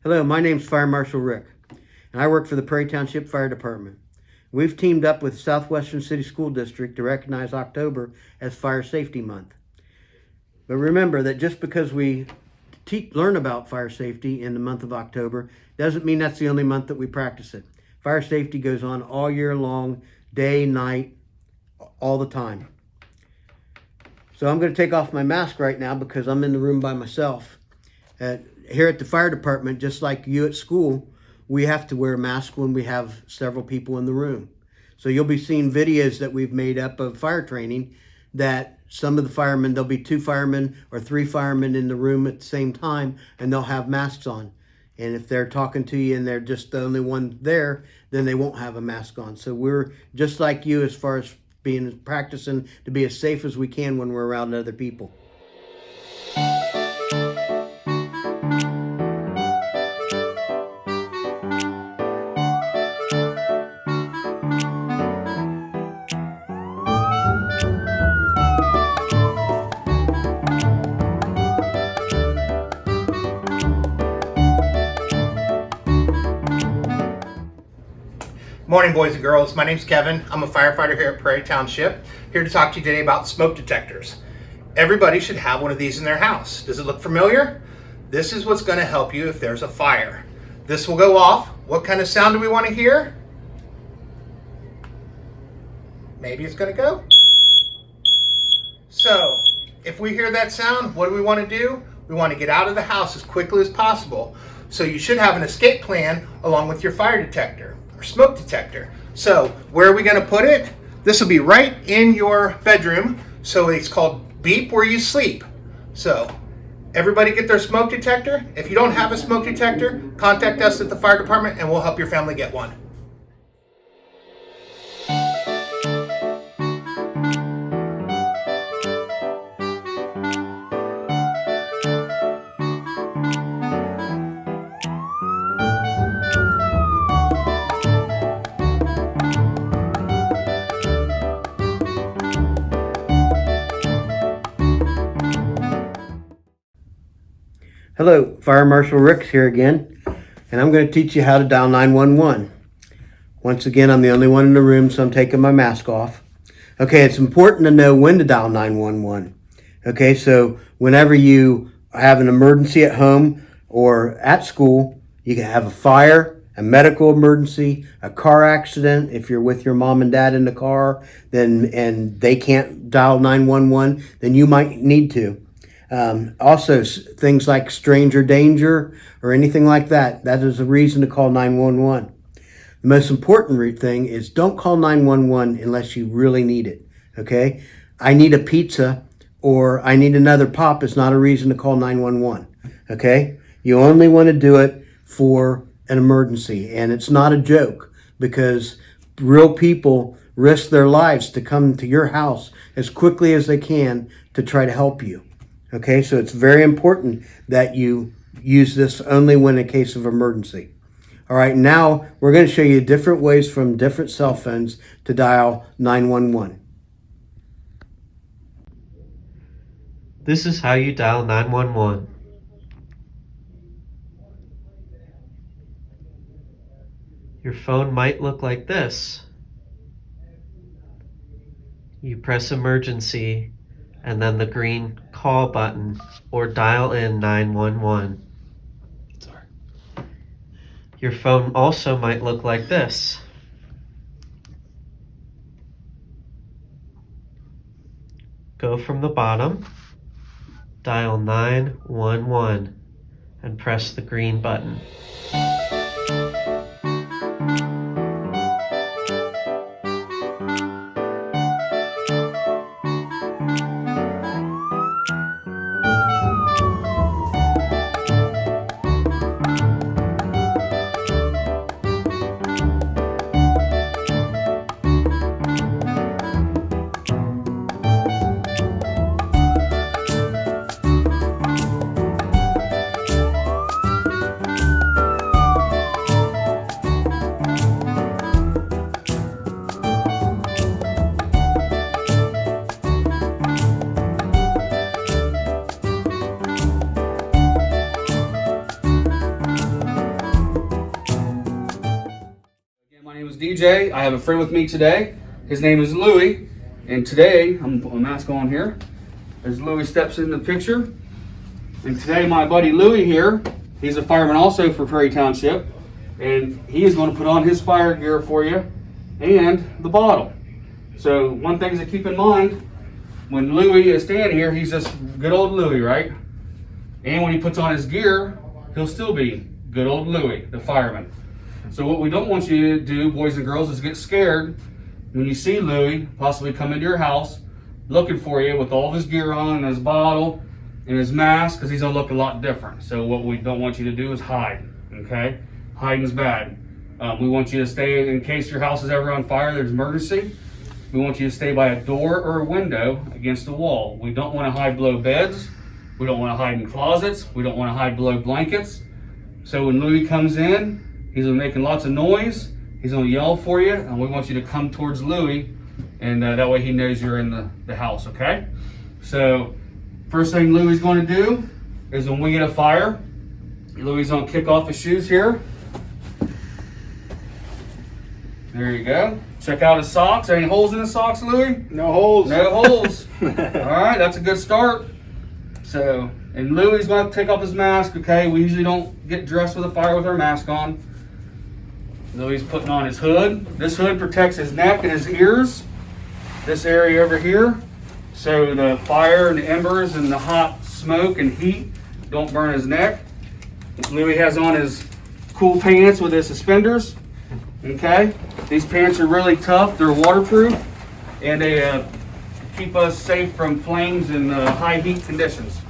Hello, my name's Fire Marshal Rick, and I work for the Prairie Township Fire Department. We've teamed up with Southwestern City School District to recognize October as Fire Safety Month. But remember that just because we learn about fire safety in the month of October doesn't mean that's the only month that we practice it. Fire safety goes on all year long, day, night, all the time. So I'm going to take off my mask right now because I'm in the room by myself. Here at the fire department, just like you at school, we have to wear a mask when we have several people in the room. So you'll be seeing videos that we've made up of fire training that some of the firemen, there'll be 2 firemen or 3 firemen in the room at the same time, and they'll have masks on. And if they're talking to you and they're just the only one there, then they won't have a mask on. So we're just like you as far as practicing to be as safe as we can when we're around other people. Morning, boys and girls. My name's Kevin. I'm a firefighter here at Prairie Township, here to talk to you today about smoke detectors. Everybody should have one of these in their house. Does it look familiar? This is what's going to help you if there's a fire. This will go off. What kind of sound do we want to hear? Maybe it's going to go. So, if we hear that sound, what do we want to do? We want to get out of the house as quickly as possible. So you should have an escape plan along with your fire detector or smoke detector. So where are we going to put it? This will be right in your bedroom. So it's called beep where you sleep. So everybody get their smoke detector. If you don't have a smoke detector, contact us at the fire department and we'll help your family get one. Hello, Fire Marshal Rick's here again, and I'm going to teach you how to dial 911. Once again, I'm the only one in the room, so I'm taking my mask off. Okay, it's important to know when to dial 911. Okay, so whenever you have an emergency at home or at school, you can have a fire, a medical emergency, a car accident. If you're with your mom and dad in the car, and they can't dial 911, then you might need to. Also, things like stranger danger or anything like that, that is a reason to call 911. The most important thing is don't call 911 unless you really need it, okay? I need a pizza or I need another pop is not a reason to call 911, okay? You only want to do it for an emergency, and it's not a joke because real people risk their lives to come to your house as quickly as they can to try to help you. Okay, so it's very important that you use this only when in case of emergency. All right, now we're going to show you different ways from different cell phones to dial 911. This is how you dial 911. Your phone might look like this. You press emergency and then the green call button or dial in 911. Sorry. Your phone also might look like this. Go from the bottom, dial 911 and press the green button. TJ. I have a friend with me today. His name is Louie. And today, I'm gonna put my mask on here. As Louie steps in the picture. And today my buddy Louie here, he's a fireman also for Prairie Township. And he is going to put on his fire gear for you and the bottle. So one thing to keep in mind, when Louie is standing here, he's just good old Louie, right? And when he puts on his gear, he'll still be good old Louie, the fireman. So what we don't want you to do, boys and girls, is get scared when you see Louie possibly come into your house looking for you with all of his gear on and his bottle and his mask, because he's gonna look a lot different. So what we don't want you to do is hide, okay? Hiding's bad. We want you to stay, in case your house is ever on fire, there's emergency. We want you to stay by a door or a window against the wall. We don't want to hide below beds. We don't want to hide in closets. We don't want to hide below blankets. So when Louie comes in, he's making lots of noise. He's gonna yell for you, and we want you to come towards Louie, and that way he knows you're in the house, okay? So first thing Louie's gonna do is when we get a fire, Louie's gonna kick off his shoes here. There you go. Check out his socks. Any holes in his socks, Louie? No holes. No holes. All right, that's a good start. So, and Louie's going to take off his mask, okay? We usually don't get dressed with a fire with our mask on. Louie's putting on his hood. This hood protects his neck and his ears. This area over here. So the fire and the embers and the hot smoke and heat don't burn his neck. Louie has on his cool pants with his suspenders. Okay, these pants are really tough. They're waterproof, and they keep us safe from flames and high heat conditions.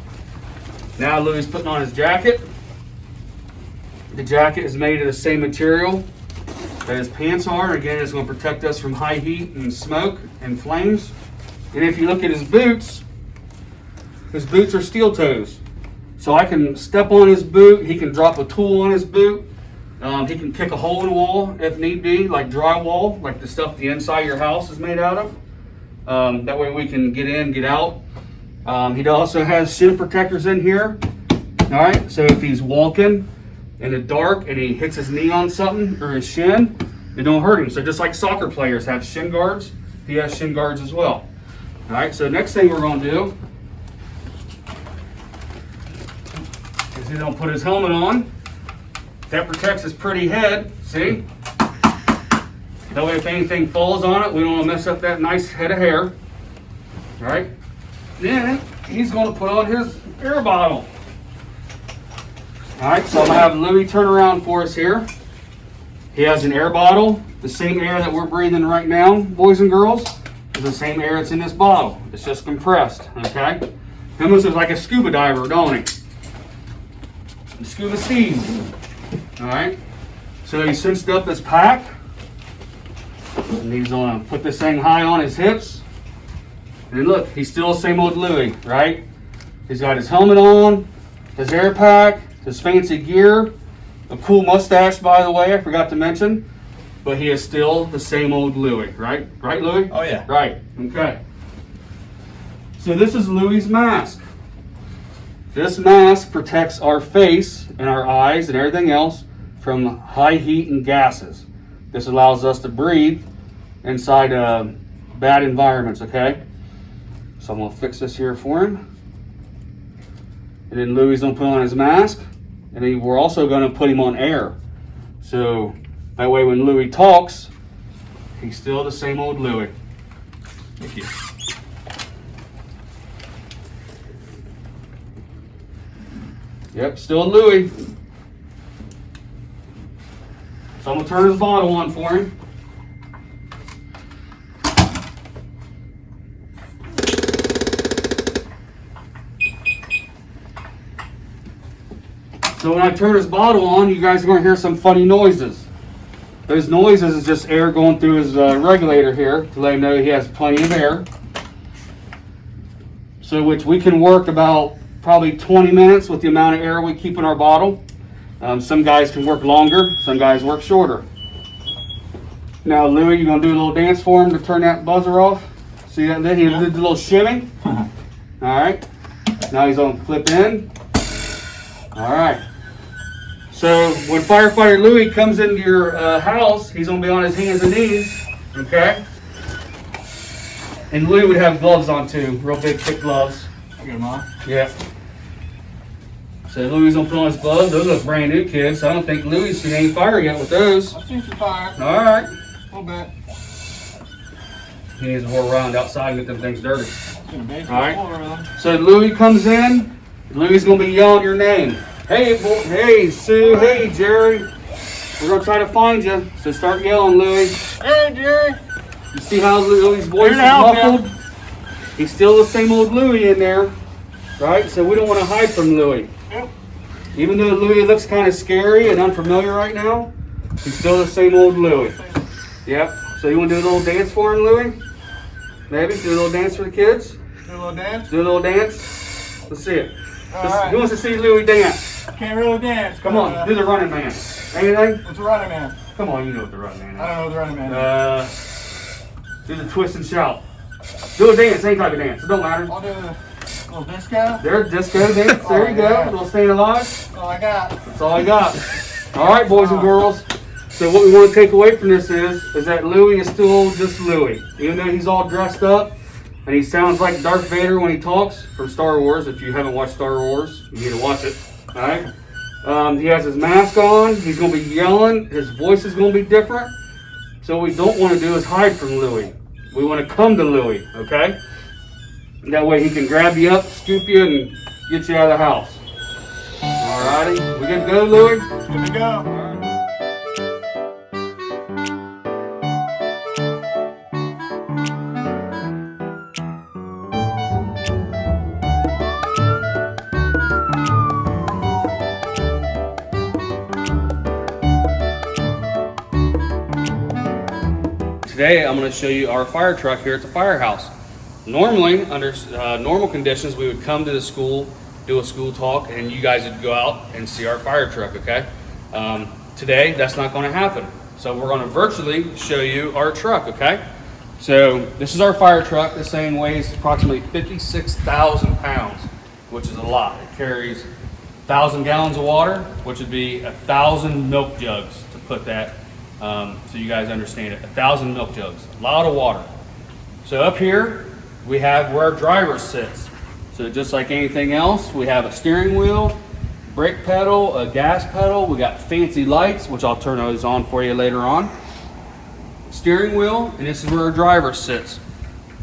Now Louie's putting on his jacket. The jacket is made of the same material that his pants are. Again, it's going to protect us from high heat and smoke and flames. And if you look at his boots are steel toes. So I can step on his boot. He can drop a tool on his boot. He can kick a hole in the wall if need be, like drywall, like the stuff the inside of your house is made out of. That way we can get in, get out. He also has shin protectors in here. All right, so if he's walking in the dark and he hits his knee on something or his shin, it don't hurt him. So just like soccer players have shin guards, he has shin guards as well. All right, so next thing we're gonna do is he's gonna put his helmet on. That protects his pretty head, see? That way if anything falls on it, we don't want to mess up that nice head of hair. All right? Then he's going to put on his air bottle. All right, so I'm going to have Louie turn around for us here. He has an air bottle. The same air that we're breathing right now, boys and girls, is the same air that's in this bottle. It's just compressed, okay? He almost looks like a scuba diver, don't he? Scuba Steve. All right, so he cinched up his pack, and he's gonna put this thing high on his hips. And look, he's still the same old Louie, right? He's got his helmet on, his air pack, his fancy gear, a cool mustache, by the way, I forgot to mention. But he is still the same old Louie, right? Right, Louie? Oh yeah. Right, okay. So this is Louie's mask. This mask protects our face and our eyes and everything else from high heat and gases. This allows us to breathe inside bad environments, okay? So I'm gonna fix this here for him. And then Louie's gonna put on his mask, and then we're also gonna put him on air. So that way when Louie talks, he's still the same old Louie. Thank you. Yep, still Louie. So I'm gonna turn his bottle on for him. So when I turn his bottle on, you guys are gonna hear some funny noises. Those noises is just air going through his regulator here to let him know he has plenty of air. So which we can work about probably 20 minutes with the amount of air we keep in our bottle. Some guys can work longer, some guys work shorter. Now Louie, you're gonna do a little dance for him to turn that buzzer off. See that? Then he did the little shimmy. All right. Now he's gonna clip in. All right. So when firefighter Louie comes into your house, he's gonna be on his hands and knees, okay? And Louie would have gloves on too, real big, thick gloves. I get them on. Yeah. So Louie's gonna put on his gloves. Those look brand new, kids. So I don't think Louie's seen any fire yet with those. I've seen some fire. All right. A little bit. He needs to whirl around outside and get them things dirty. Seen a big All right. floor around. So Louie comes in. Louie's gonna be yelling your name. Hey, hey, Sue. Hey, Jerry. We're gonna try to find you. So start yelling, Louie. Hey, Jerry. You see how Louie's voice is Here to help muffled? He's still the same old Louie in there, right? So we don't want to hide from Louie. Yep. Even though Louie looks kind of scary and unfamiliar right now, he's still the same old Louie. Yep. So you want to do a little dance for him, Louie? Maybe do a little dance for the kids. Do a little dance. Do a little dance. Let's see it. All right. Who wants to see Louie dance? Can't really dance. Come but, on, do the running man. Anything? What's a running man? Come on, you know what the running man is. I don't know what the running man is. Do the twist and shout. Do a dance, any type of dance. It don't matter. I'll do a little disco. There, disco dance. There you go. yeah. A little staying alive. That's all I got. That's all I got. All right, boys and girls. So what we want to take away from this is that Louie is still just Louie. Even though he's all dressed up and he sounds like Darth Vader when he talks from Star Wars. If you haven't watched Star Wars, you need to watch it. All right. He has his mask on. He's going to be yelling. His voice is going to be different. So what we don't want to do is hide from Louie. We want to come to Louie, okay? That way he can grab you up, scoop you, and get you out of the house. Alrighty, we good to go, Louie? Good to go. Today I'm going to show you our fire truck here at the firehouse. Normally, under normal conditions, we would come to the school, do a school talk, and you guys would go out and see our fire truck, okay? Today, that's not going to happen. So we're going to virtually show you our truck, okay? So this is our fire truck. This thing weighs approximately 56,000 pounds, which is a lot. It carries 1,000 gallons of water, which would be 1,000 milk jugs, to put that so you guys understand it. 1,000 milk jugs, a lot of water. So up here, we have where our driver sits. So just like anything else, we have a steering wheel, brake pedal, a gas pedal. We got fancy lights, which I'll turn those on for you later on. Steering wheel, and this is where our driver sits.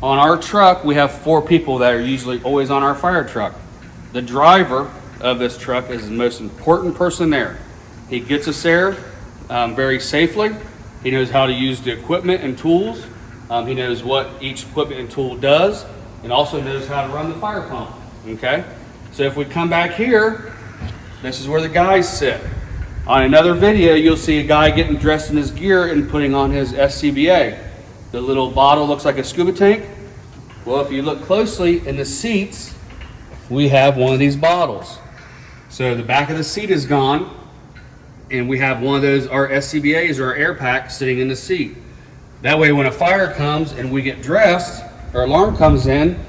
On our truck, we have 4 people that are usually always on our fire truck. The driver of this truck is the most important person there. He gets us there very safely. He knows how to use the equipment and tools. He knows what each equipment and tool does, and also knows how to run the fire pump, okay? So if we come back here, this is where the guys sit. On another video, you'll see a guy getting dressed in his gear and putting on his SCBA. The little bottle looks like a scuba tank. Well, if you look closely in the seats, we have one of these bottles. So the back of the seat is gone, and we have one of those, our SCBAs or our air pack, sitting in the seat. That way when a fire comes and we get dressed, our alarm comes in,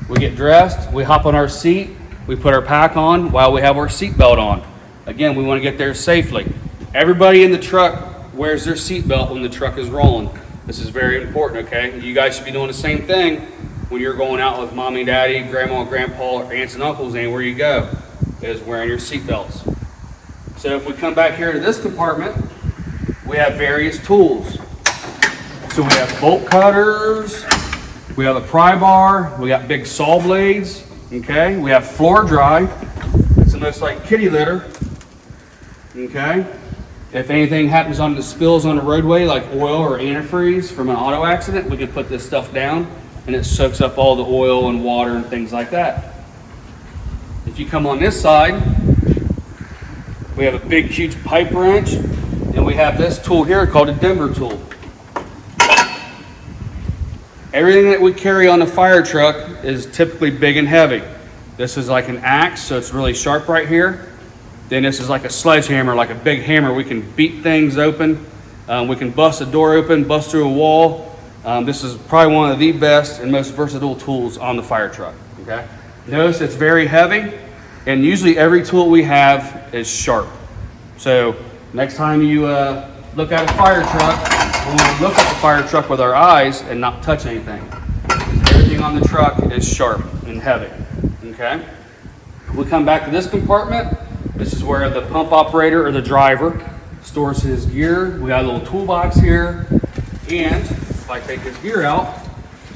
we get dressed, we hop on our seat, we put our pack on while we have our seatbelt on. Again, we want to get there safely. Everybody in the truck wears their seatbelt when the truck is rolling. This is very important, okay? You guys should be doing the same thing when you're going out with mommy, daddy, grandma, grandpa, or aunts and uncles, anywhere you go, is wearing your seatbelts. So if we come back here to this compartment, we have various tools. So we have bolt cutters, we have a pry bar, we got big saw blades, okay? We have floor dry. It's almost like kitty litter, okay? If anything happens on the spills on the roadway, like oil or antifreeze from an auto accident, we can put this stuff down and it soaks up all the oil and water and things like that. If you come on this side, we have a big, huge pipe wrench, and we have this tool here called a Denver tool. Everything that we carry on the fire truck is typically big and heavy. This is like an axe, so it's really sharp right here. Then this is like a sledgehammer, like a big hammer. We can beat things open. We can bust a door open, bust through a wall. This is probably one of the best and most versatile tools on the fire truck, okay? Notice it's very heavy, and usually every tool we have is sharp. So next time you look at a fire truck, we want to look at the fire truck with our eyes and not touch anything. Everything on the truck is sharp and heavy, okay? We come back to this compartment. This is where the pump operator or the driver stores his gear. We got a little toolbox here. And if I take his gear out,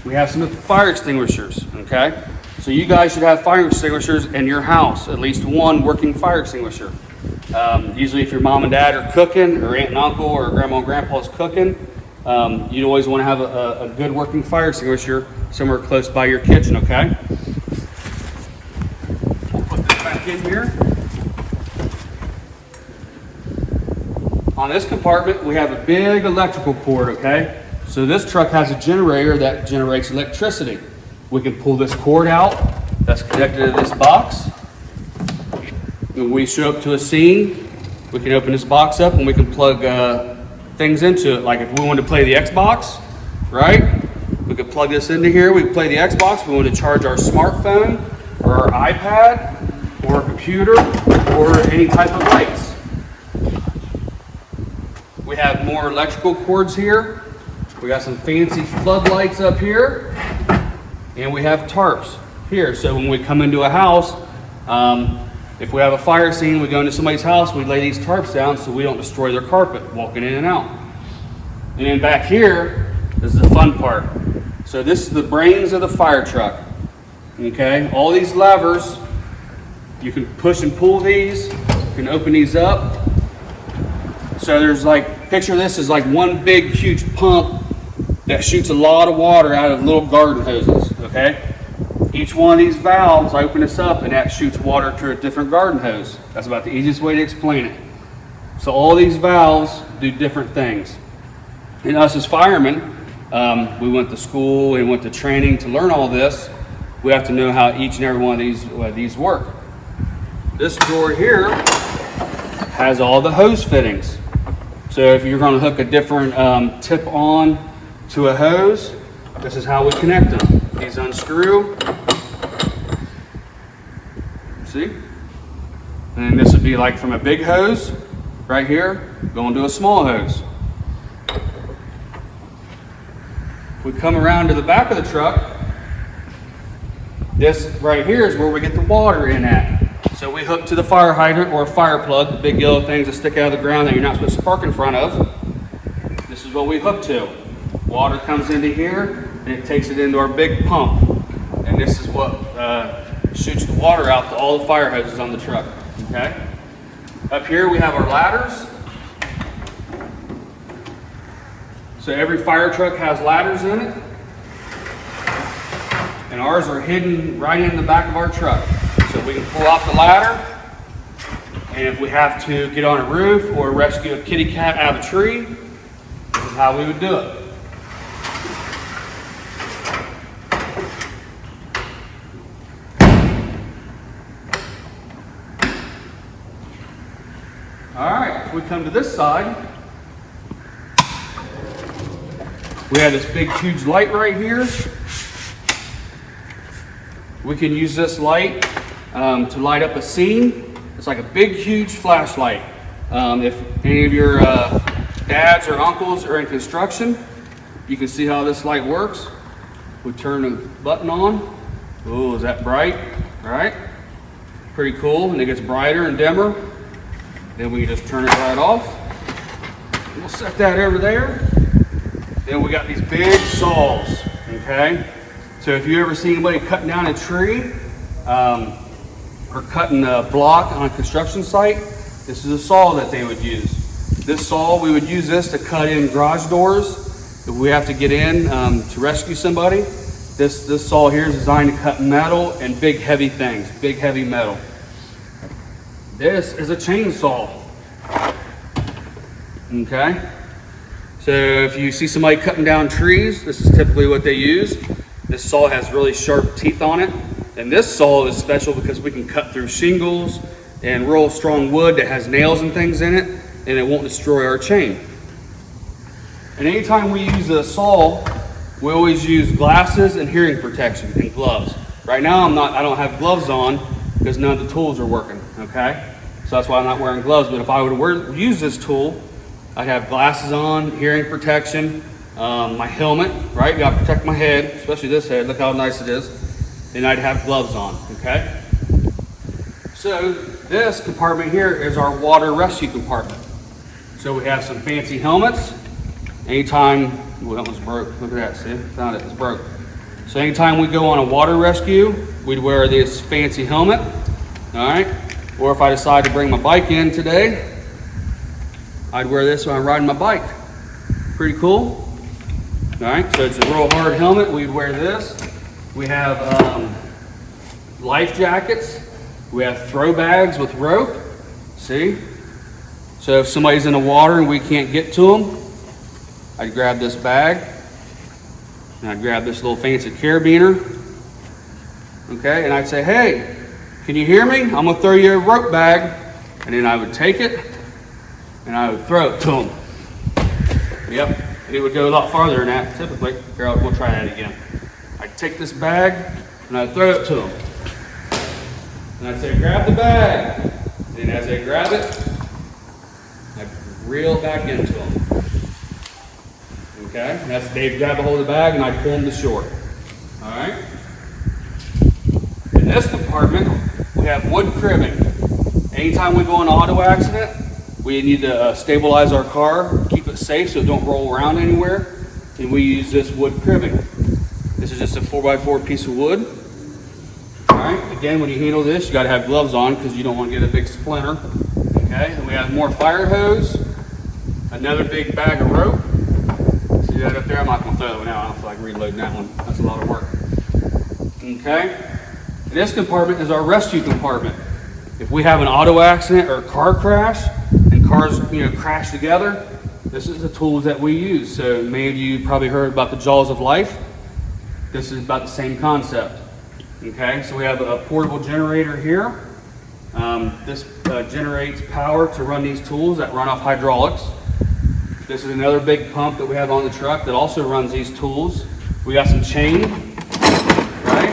we have some fire extinguishers, okay? So you guys should have fire extinguishers in your house, at least one working fire extinguisher. Usually if your mom and dad are cooking, or aunt and uncle, or grandma and grandpa is cooking, you'd always want to have a good working fire extinguisher somewhere close by your kitchen, okay? We'll put this back in here. On this compartment, we have a big electrical cord, okay? So this truck has a generator that generates electricity. We can pull this cord out that's connected to this box. When we show up to a scene, we can open this box up and we can plug things into it. Like if we want to play the Xbox, right? We could plug this into here. We can play the Xbox. We want to charge our smartphone or our iPad or a computer or any type of lights. We have more electrical cords here. We got some fancy floodlights up here. And we have tarps here. So when we come into a house, if we have a fire scene, we go into somebody's house, we lay these tarps down so we don't destroy their carpet walking in and out. And then back here is the fun part. So this is the brains of the fire truck. Okay, all these levers, you can push and pull these, you can open these up. So there's like, picture this as like one big huge pump that shoots a lot of water out of little garden hoses, okay? Each one of these valves, I open this up and that shoots water to a different garden hose. That's about the easiest way to explain it. So all these valves do different things. And us as firemen, we went to school and went to training to learn all this. We have to know how each and every one of these work. This drawer here has all the hose fittings. So if you're going to hook a different tip on to a hose, this is how we connect them. These unscrew. See? And this would be like from a big hose right here going to a small hose. If we come around to the back of the truck, this right here is where we get the water in at. So we hook to the fire hydrant or a fire plug, the big yellow things that stick out of the ground that you're not supposed to park in front of. This is what we hook to. Water comes into here and it takes it into our big pump. And this is what shoots the water out to all the fire hoses on the truck, okay? Up here we have our ladders. So every fire truck has ladders in it. And ours are hidden right in the back of our truck. So we can pull out the ladder. And if we have to get on a roof or rescue a kitty cat out of a tree, this is how we would do it. All right, if we come to this side, we have this big, huge light right here. We can use this light to light up a scene. It's like a big, huge flashlight. If any of your dads or uncles are in construction, you can see how this light works. We turn the button on. Oh, is that bright? All right, pretty cool. And it gets brighter and dimmer. Then we just turn it right off. We'll set that over there. Then we got these big saws, okay? So if you ever see anybody cutting down a tree or cutting a block on a construction site, this is a saw that they would use. This saw, we would use this to cut in garage doors if we have to get in to rescue somebody. This saw here is designed to cut metal and big heavy things, big heavy metal. This is a chainsaw, okay? So if you see somebody cutting down trees, this is typically what they use. This saw has really sharp teeth on it. And this saw is special because we can cut through shingles and real strong wood that has nails and things in it, and it won't destroy our chain. And anytime we use a saw, we always use glasses and hearing protection and gloves. Right now I don't have gloves on because none of the tools are working, okay? So that's why I'm not wearing gloves. But if I would use this tool, I'd have glasses on, hearing protection, my helmet, right? You gotta protect my head, especially this head. Look how nice it is. And I'd have gloves on, okay? So this compartment here is our water rescue compartment. So we have some fancy helmets. Anytime, well, that was broke. Look at that, see? Found it, it's broke. So anytime we go on a water rescue, we'd wear this fancy helmet, all right? Or if I decide to bring my bike in today, I'd wear this when I'm riding my bike. Pretty cool. All right, so it's a real hard helmet. We'd wear this. We have life jackets. We have throw bags with rope. See? So if somebody's in the water and we can't get to them, I'd grab this bag. And I'd grab this little fancy carabiner. Okay, and I'd say, hey, can you hear me? I'm gonna throw you a rope bag. And then I would take it and I would throw it to them. Yep. It would go a lot farther than that, typically. Here, we'll try that again. I'd take this bag, and I'd throw it to them. And I'd say, grab the bag. And as they grab it, I'd reel it back into them. Okay? And that's, they'd grab a hold of the bag, and I'd pull them to shore. All right? In this compartment, we have wood cribbing. Anytime we go in an auto accident, we need to stabilize our car, keep it safe so it don't roll around anywhere, and we use this wood cribbing. This is just a 4x4 piece of wood. All right, again, when you handle this, you gotta have gloves on because you don't want to get a big splinter. Okay, and we have more fire hose, another big bag of rope. See that up there? I'm not gonna throw that one out. I don't feel like reloading that one. That's a lot of work. Okay, and this compartment is our rescue compartment. If we have an auto accident or a car crash, cars, crash together, this is the tools that we use. So many of you probably heard about the jaws of life. This is about the same concept. Okay, so we have a portable generator here. This generates power to run these tools that run off hydraulics. This is another big pump that we have on the truck that also runs these tools. We got some chain, right?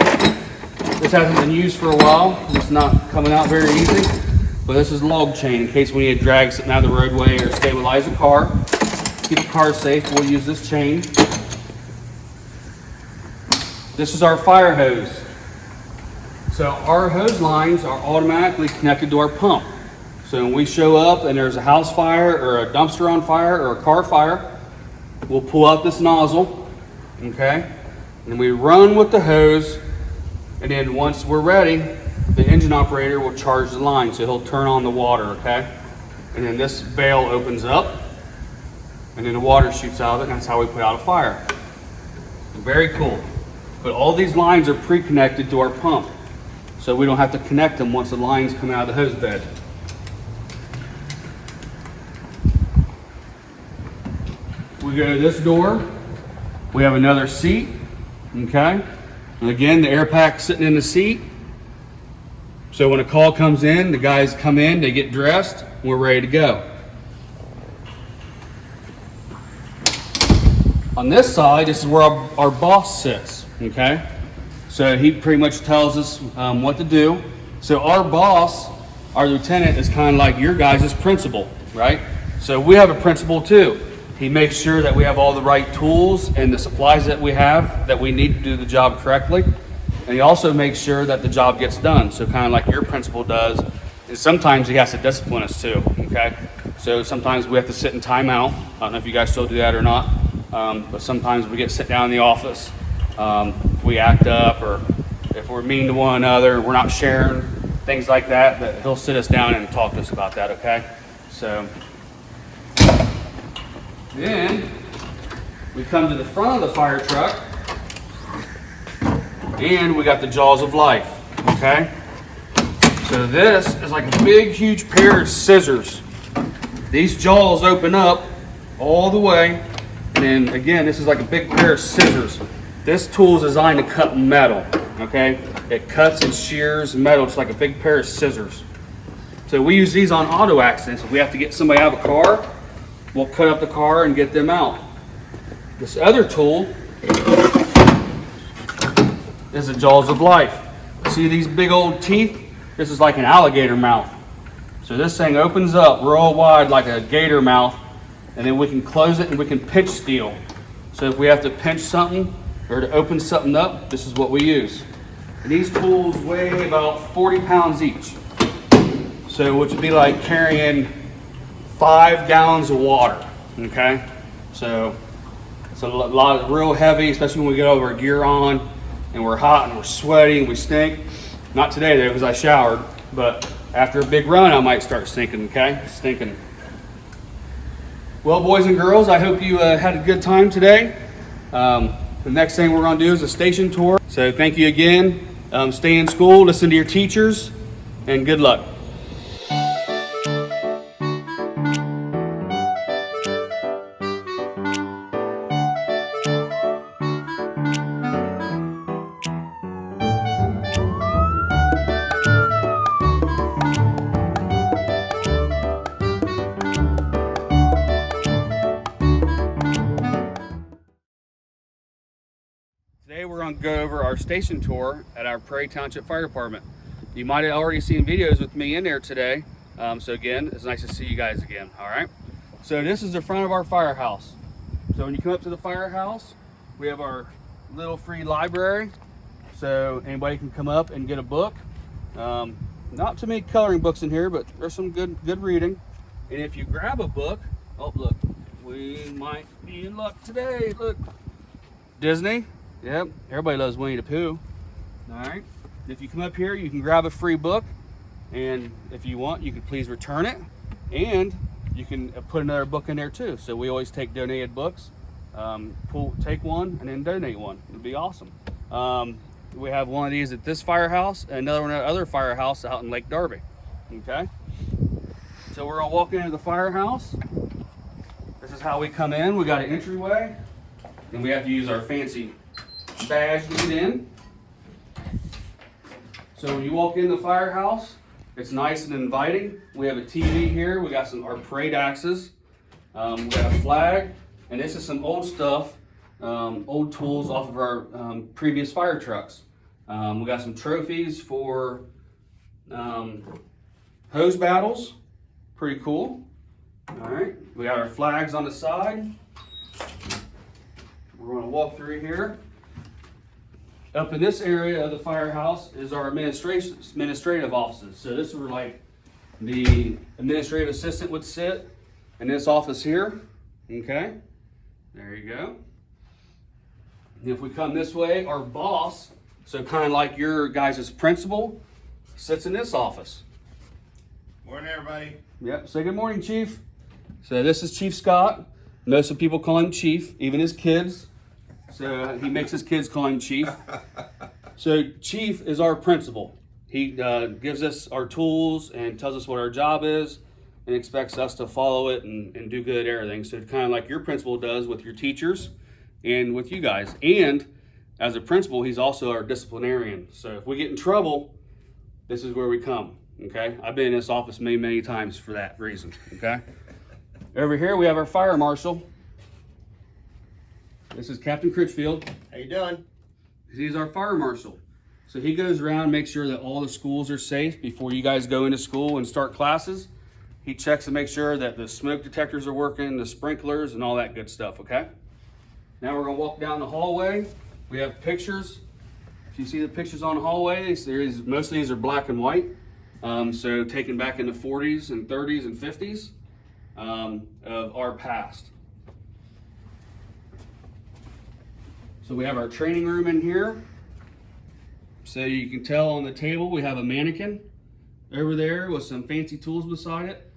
This hasn't been used for a while. It's not coming out very easy. But this is log chain in case we need to drag something out of the roadway or stabilize a car. Keep the car safe, we'll use this chain. This is our fire hose. So our hose lines are automatically connected to our pump. So when we show up and there's a house fire or a dumpster on fire or a car fire, we'll pull out this nozzle, okay? And we run with the hose, and then once we're ready, the engine operator will charge the line, so he'll turn on the water, okay? And then this valve opens up, and then the water shoots out of it, and that's how we put out a fire. Very cool. But all these lines are pre-connected to our pump, so we don't have to connect them once the lines come out of the hose bed. We go to this door, we have another seat, okay? And again, the air pack's sitting in the seat. So when a call comes in, the guys come in, they get dressed, and we're ready to go. On this side, this is where our boss sits, okay? So he pretty much tells us what to do. So our boss, our lieutenant, is kind of like your guys' principal, right? So we have a principal too. He makes sure that we have all the right tools and the supplies that we have that we need to do the job correctly. And he also makes sure that the job gets done. So kind of like your principal does. And sometimes he has to discipline us too, okay? So sometimes we have to sit in timeout. I don't know if you guys still do that or not. But sometimes we get sit down in the office. If we act up or if we're mean to one another, we're not sharing, things like that, that he'll sit us down and talk to us about that, okay? So then we come to the front of the fire truck. And we got the jaws of life, okay? So this is like a big, huge pair of scissors. These jaws open up all the way. And then again, this is like a big pair of scissors. This tool is designed to cut metal, okay? It cuts and shears metal just like a big pair of scissors. So we use these on auto accidents. If we have to get somebody out of a car, we'll cut up the car and get them out. This other tool is the jaws of life. See these big old teeth? This is like an alligator mouth. So this thing opens up real wide like a gator mouth, and then we can close it and we can pinch steel. So if we have to pinch something or to open something up, this is what we use. And these tools weigh about 40 pounds each. So which would be like carrying 5 gallons of water, okay? So it's a lot real heavy, especially when we get all of our gear on and we're hot and we're sweaty and we stink. Not today though, because I showered, but after a big run, I might start stinking, okay? Stinking. Well, boys and girls, I hope you had a good time today. The next thing we're gonna do is a station tour. So thank you again. Stay in school, listen to your teachers, and good luck. Today we're going to go over our station tour at our Prairie Township Fire Department. You might have already seen videos with me in there today. So again, it's nice to see you guys again, all right? So this is the front of our firehouse. So when you come up to the firehouse, we have our little free library. So anybody can come up and get a book. Not too many coloring books in here, but there's some good reading. And if you grab a book, oh look, we might be in luck today, look. Disney. Yep, everybody loves Winnie the Pooh. All right, if you come up here, you can grab a free book, and if you want, you can please return it, and you can put another book in there too. So we always take donated books. Take one and then donate one. It'd be awesome. We have one of these at this firehouse, and another one at other firehouse out in Lake Darby. Okay, so we're gonna walk into the firehouse. This is how we come in. We got an entryway, and we have to use our fancy badge to get in. So when you walk in the firehouse, it's nice and inviting. We have a TV here. We got our parade axes. We got a flag, and this is some old stuff, old tools off of our previous fire trucks. We got some trophies for hose battles. Pretty cool. All right, we got our flags on the side. We're going to walk through here. Up in this area of the firehouse is our administrative offices. So this is where like the administrative assistant would sit in this office here. Okay, there you go. And if we come this way, our boss, so kind of like your guys' principal, sits in this office. Morning, everybody. Yep, say good morning, Chief. So this is Chief Scott. Most of the people call him Chief, even his kids. So he makes his kids call him Chief. So Chief is our principal. He gives us our tools and tells us what our job is and expects us to follow it and do good at everything. So kind of like your principal does with your teachers and with you guys. And as a principal, he's also our disciplinarian. So if we get in trouble, this is where we come, okay? I've been in this office many, many times for that reason, okay? Over here, we have our fire marshal. This is Captain Critchfield. How you doing? He's our fire marshal. So he goes around and makes sure that all the schools are safe before you guys go into school and start classes. He checks to make sure that the smoke detectors are working, the sprinklers, and all that good stuff, okay? Now we're gonna walk down the hallway. We have pictures. If you see the pictures on the hallway, most of these are black and white. So taken back in the 40s and 30s and 50s of our past. So we have our training room in here. So you can tell on the table we have a mannequin over there with some fancy tools beside it.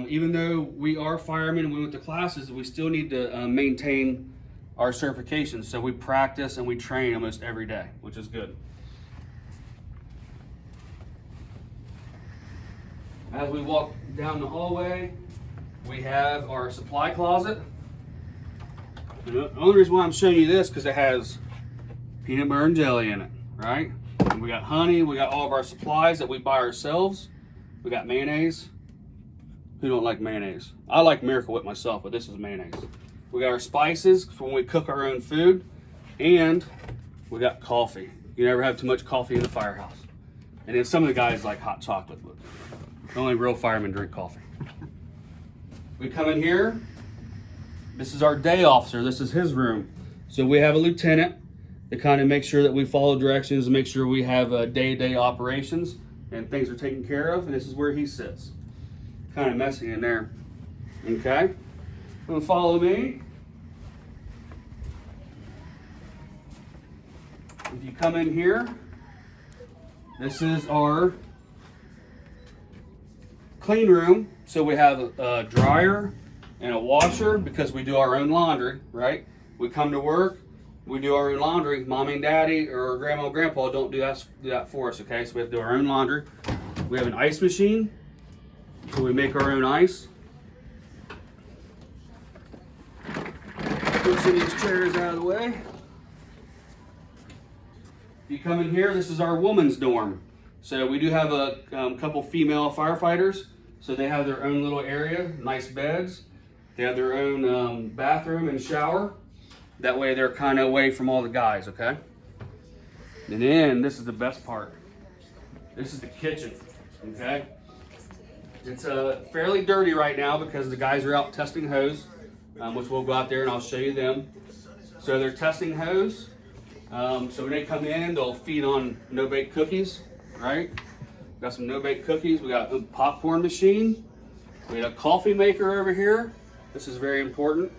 Even though we are firemen and we went to classes, we still need to maintain our certifications. So we practice and we train almost every day, which is good. As we walk down the hallway, we have our supply closet. And the only reason why I'm showing you this because it has peanut butter and jelly in it, right? And we got honey, we got all of our supplies that we buy ourselves. We got mayonnaise. Who don't like mayonnaise? I like Miracle Whip myself, but this is mayonnaise. We got our spices for when we cook our own food, and we got coffee. You never have too much coffee in the firehouse. And then some of the guys like hot chocolate, but Only real firemen drink coffee. We come in here. This is our day officer. This is his room. So we have a lieutenant to kind of make sure that we follow directions and make sure we have day-to-day operations and things are taken care of. And this is where he sits. Kind of messy in there. Okay? Gonna follow me. If you come in here, this is our clean room. So we have a dryer and a washer because we do our own laundry, right? We come to work, we do our own laundry. Mommy and daddy or grandma and grandpa don't do that for us, okay? So we have to do our own laundry. We have an ice machine, so we make our own ice. Push these chairs out of the way. If you come in here, this is our woman's dorm. So we do have a couple female firefighters. So they have their own little area, nice beds. They have their own bathroom and shower. That way they're kind of away from all the guys, okay? And then this is the best part. This is the kitchen, okay? It's fairly dirty right now because the guys are out testing hose, which we'll go out there and I'll show you them. So they're testing hose. So when they come in, they'll feed on no-bake cookies, right? Got some no-bake cookies. We got a popcorn machine. We got a coffee maker over here. This is very important.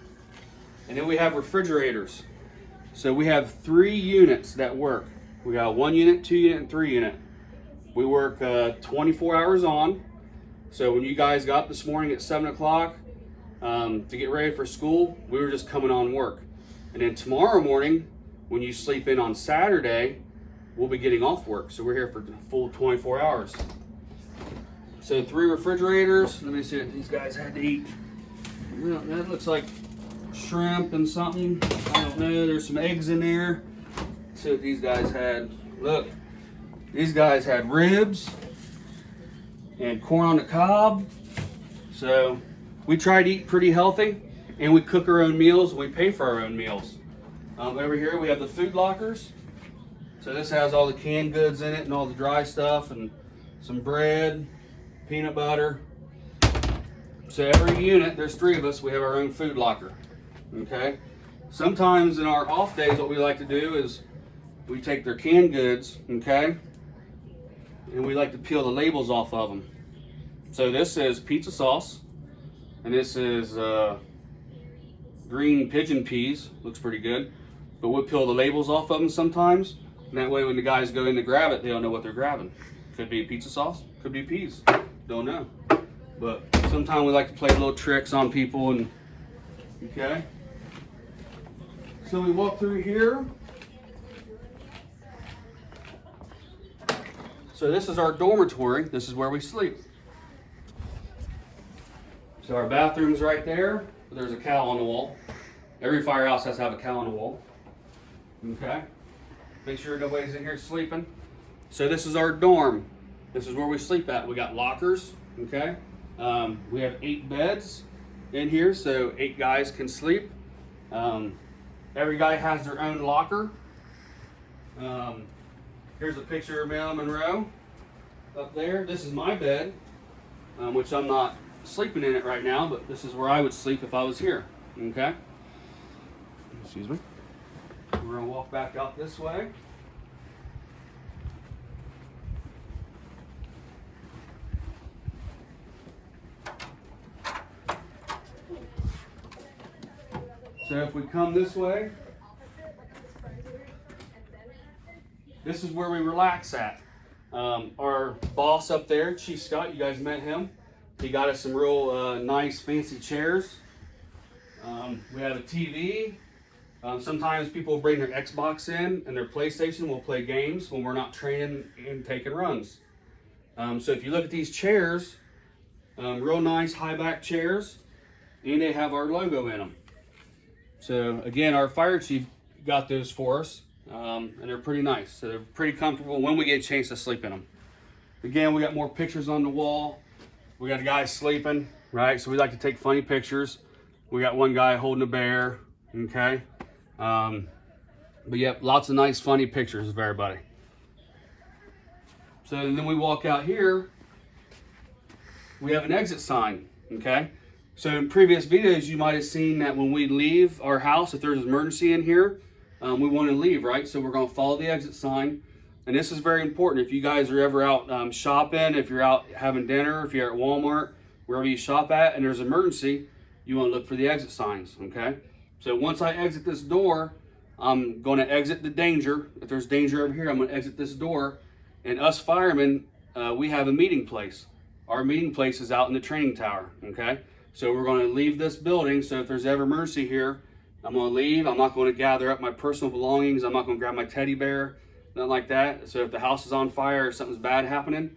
And then we have refrigerators. So we have 3 units that work. We got 1 unit, 2 unit, and 3 unit. We work 24 hours on. So when you guys got up this morning at 7 o'clock to get ready for school, we were just coming on work. And then tomorrow morning, when you sleep in on Saturday, we'll be getting off work. So we're here for the full 24 hours. So 3 refrigerators. Let me see what these guys had to eat. Well, that looks like shrimp and something. I don't know. There's some eggs in there. Let's see what these guys had. Look, these guys had ribs and corn on the cob. So we try to eat pretty healthy, and we cook our own meals and we pay for our own meals. Over here we have the food lockers. So this has all the canned goods in it and all the dry stuff and some bread, peanut butter. So every unit, there's 3 of us, we have our own food locker, okay? Sometimes in our off days, what we like to do is we take their canned goods, okay? And we like to peel the labels off of them. So this is pizza sauce, and this is green pigeon peas, looks pretty good. But we'll peel the labels off of them sometimes, and that way when the guys go in to grab it, they don't know what they're grabbing. Could be pizza sauce, could be peas, don't know. But sometimes we like to play little tricks on people, and okay. So we walk through here. So this is our dormitory. This is where we sleep. So our bathroom's right there. There's a cow on the wall. Every firehouse has to have a cow on the wall. Okay. Make sure nobody's in here sleeping. So this is our dorm. This is where we sleep at. We got lockers. Okay. We have 8 beds in here, so 8 guys can sleep. Every guy has their own locker. Here's a picture of Marilyn Monroe up there. This is my bed, which I'm not sleeping in it right now, but this is where I would sleep if I was here. Okay. Excuse me. We're gonna walk back out this way. So if we come this way, this is where we relax at. Our boss up there, Chief Scott, you guys met him. He got us some real nice fancy chairs. We have a TV. Sometimes people bring their Xbox in and their PlayStation. We'll play games when we're not training and taking runs. So if you look at these chairs, real nice high back chairs, and they have our logo in them. So again, our fire chief got those for us, and they're pretty nice. So they're pretty comfortable when we get a chance to sleep in them. Again, we got more pictures on the wall. We got a guy sleeping, right? So we like to take funny pictures. We got one guy holding a bear, okay? But yep, lots of nice funny pictures of everybody. So then we walk out here. we have an exit sign, okay? So in previous videos, you might have seen that when we leave our house, if there's an emergency in here, we want to leave, right? So we're going to follow the exit sign. And this is very important. If you guys are ever out shopping, if you're out having dinner, if you're at Walmart, wherever you shop at, and there's an emergency, you want to look for the exit signs, okay? So once I exit this door, I'm going to exit the danger. If there's danger over here, I'm going to exit this door. And us firemen, we have a meeting place. Our meeting place is out in the training tower, okay? So we're going to leave this building. So if there's ever emergency here, I'm going to leave. I'm not going to gather up my personal belongings. I'm not going to grab my teddy bear, nothing like that. So if the house is on fire or something's bad happening,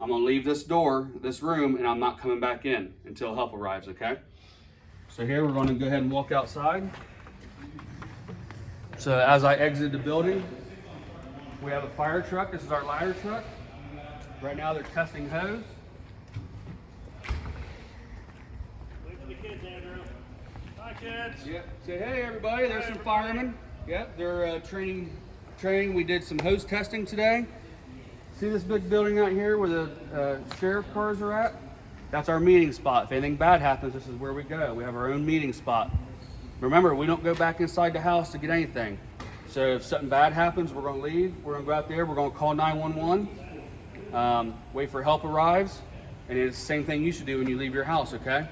I'm going to leave this door, this room, and I'm not coming back in until help arrives, okay? So here we're going to go ahead and walk outside. So as I exit the building, we have a fire truck. This is our ladder truck. Right now they're testing hose. Wait for the kids, Andrew. Hi, kids. Yep. Say hey, everybody. There's some firemen. Yep. They're training. We did some hose testing today. See this big building out here where the sheriff cars are at? That's our meeting spot. If anything bad happens, this is where we go. We have our own meeting spot. Remember, we don't go back inside the house to get anything. So if something bad happens, we're going to leave. We're going to go out there. We're going to call 911. Wait for help arrives. And it's the same thing you should do when you leave your house, okay?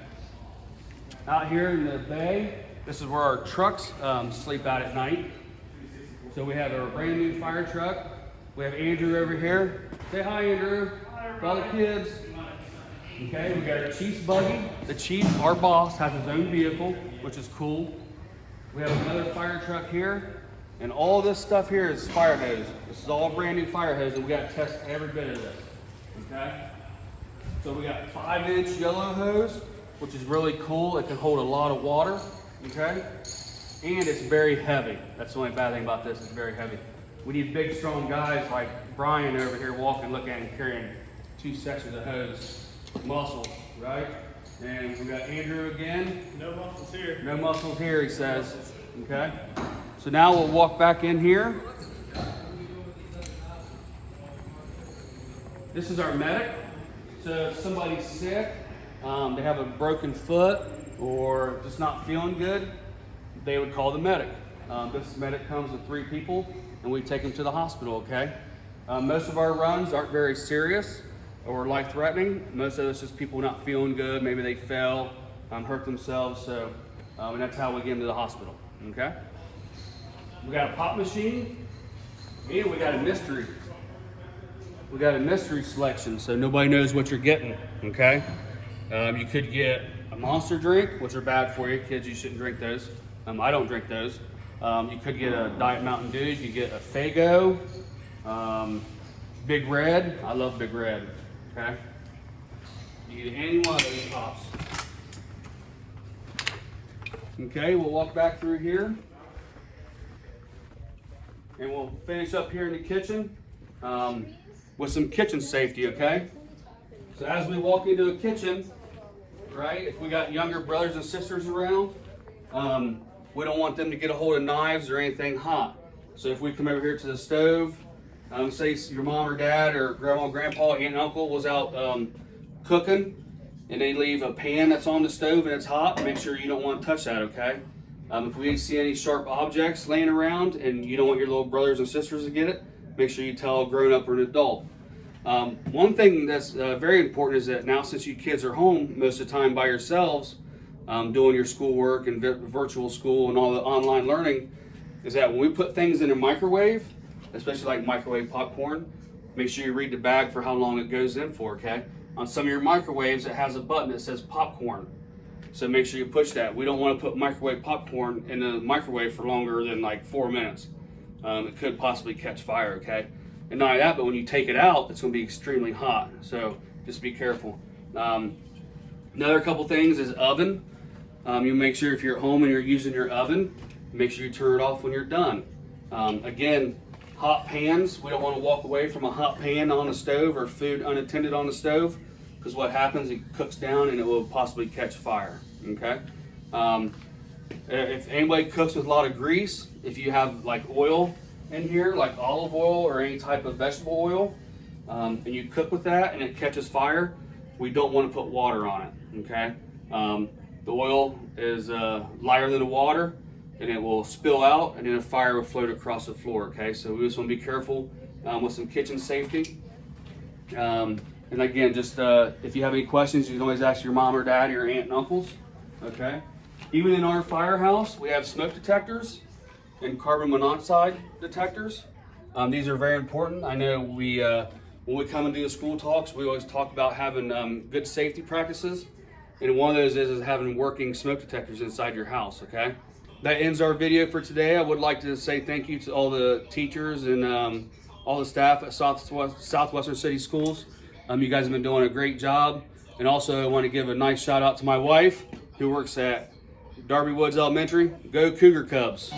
Out here in the bay, this is where our trucks sleep out at night. So we have our brand new fire truck. We have Andrew over here. Say hi, Andrew. Hi, all the kids. Okay, we got our chief's buggy. The chief, our boss, has his own vehicle, which is cool. We have another fire truck here. And all this stuff here is fire hose. This is all brand new fire hose, and we got to test every bit of this. Okay? So we got 5-inch yellow hose, which is really cool. It can hold a lot of water. Okay? And it's very heavy. That's the only bad thing about this, it's very heavy. We need big, strong guys like Brian over here walking, looking and carrying 2 sections of hose. Muscles, right? And we got Andrew again. No muscles here. No muscles here, he says. Okay? So now we'll walk back in here. This is our medic. So if somebody's sick, they have a broken foot or just not feeling good, they would call the medic. This medic comes with 3 people and we take them to the hospital, okay? Most of our runs aren't very serious or life-threatening. Most of it's just people not feeling good. Maybe they fell, hurt themselves. So, and that's how we get them to the hospital. Okay. We got a pop machine, and we got a mystery. We got a mystery selection, so nobody knows what you're getting. Okay. You could get a Monster drink, which are bad for you, kids. You shouldn't drink those. I don't drink those. You could get a Diet Mountain Dew. You could get a Faygo, Big Red. I love Big Red. Okay. You get any one of these pops. Okay, we'll walk back through here. And we'll finish up here in the kitchen with some kitchen safety, okay? So as we walk into a kitchen, right, if we got younger brothers and sisters around, we don't want them to get a hold of knives or anything hot. So if we come over here to the stove, say your mom or dad or grandma, grandpa, aunt, and uncle was out cooking, and they leave a pan that's on the stove and it's hot, make sure you don't want to touch that, okay? If we see any sharp objects laying around and you don't want your little brothers and sisters to get it, make sure you tell a grown-up or an adult. One thing that's very important is that now, since you kids are home most of the time by yourselves, doing your schoolwork and virtual school and all the online learning, is that when we put things in a microwave, especially like microwave popcorn, make sure you read the bag for how long it goes in for, okay? On some of your microwaves, it has a button that says popcorn. So make sure you push that. We don't want to put microwave popcorn in the microwave for longer than like 4 minutes. It could possibly catch fire, okay? And not only that, but when you take it out, it's going to be extremely hot. So just be careful. Another couple things is oven. You make sure if you're at home and you're using your oven, make sure you turn it off when you're done. Again, hot pans, we don't want to walk away from a hot pan on the stove or food unattended on the stove, because what happens, it cooks down and it will possibly catch fire, okay? If anybody cooks with a lot of grease, if you have like oil in here, like olive oil or any type of vegetable oil, and you cook with that and it catches fire, we don't want to put water on it, okay? The oil is lighter than the water, and it will spill out, and then a fire will float across the floor, okay? So we just want to be careful with some kitchen safety. And again, just if you have any questions, you can always ask your mom or dad, your aunt and uncles, okay? Even in our firehouse, we have smoke detectors and carbon monoxide detectors. These are very important. I know we when we come and do the school talks, we always talk about having good safety practices. And one of those is having working smoke detectors inside your house, okay? That ends our video for today. I would like to say thank you to all the teachers and all the staff at Southwestern City Schools. You guys have been doing a great job. And also I want to give a nice shout out to my wife who works at Darby Woods Elementary. Go Cougar Cubs.